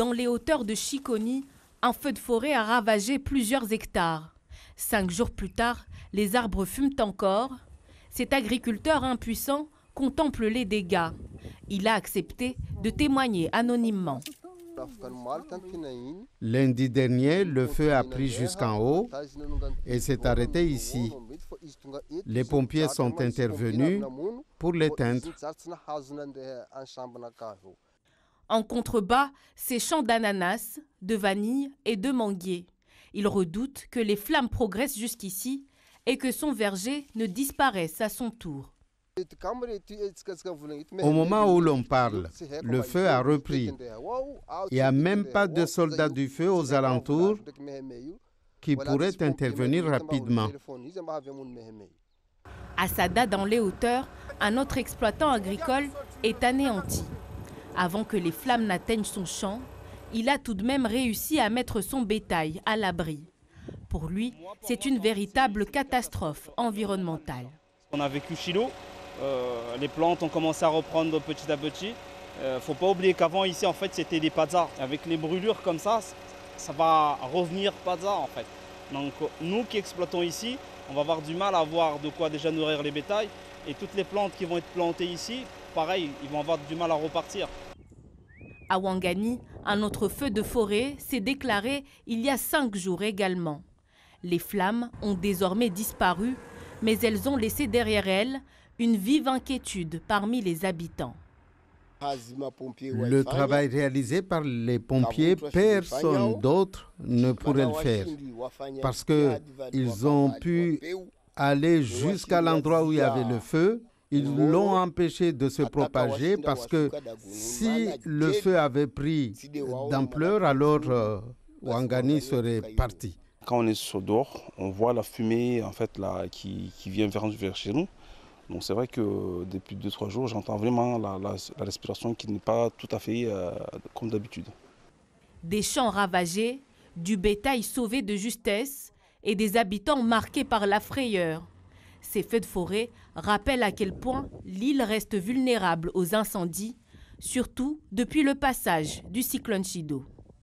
Dans les hauteurs de Chiconi, un feu de forêt a ravagé plusieurs hectares. 5 jours plus tard, les arbres fument encore. Cet agriculteur impuissant contemple les dégâts. Il a accepté de témoigner anonymement. Lundi dernier, le feu a pris jusqu'en haut et s'est arrêté ici. Les pompiers sont intervenus pour l'éteindre. En contrebas, ces champs d'ananas, de vanille et de manguier. Il redoute que les flammes progressent jusqu'ici et que son verger ne disparaisse à son tour. Au moment où l'on parle, le feu a repris. Il n'y a même pas de soldats du feu aux alentours qui pourraient intervenir rapidement. À Sada, dans les hauteurs, un autre exploitant agricole est anéanti. Avant que les flammes n'atteignent son champ, il a tout de même réussi à mettre son bétail à l'abri. Pour lui, c'est une véritable catastrophe environnementale. On a vécu Chilo, les plantes ont commencé à reprendre petit à petit. Faut pas oublier qu'avant ici en fait c'était des padzas. Avec les brûlures comme ça va revenir padza en fait. Donc nous qui exploitons ici, on va avoir du mal à avoir de quoi déjà nourrir les bétails. Et toutes les plantes qui vont être plantées ici, pareil, ils vont avoir du mal à repartir. À Ouangani, un autre feu de forêt s'est déclaré il y a 5 jours également. Les flammes ont désormais disparu, mais elles ont laissé derrière elles une vive inquiétude parmi les habitants. Le travail réalisé par les pompiers, personne d'autre ne pourrait le faire. Parce qu'ils ont pu aller jusqu'à l'endroit où il y avait le feu. Ils l'ont empêché de se propager parce que si le feu avait pris d'ampleur, alors Ouangani serait parti. Quand on est dehors, on voit la fumée en fait, là, qui vient vers chez nous. Donc c'est vrai que depuis 2-3 jours, j'entends vraiment la respiration qui n'est pas tout à fait comme d'habitude. Des champs ravagés, du bétail sauvé de justesse et des habitants marqués par la frayeur. Ces feux de forêt rappellent à quel point l'île reste vulnérable aux incendies, surtout depuis le passage du cyclone Chido.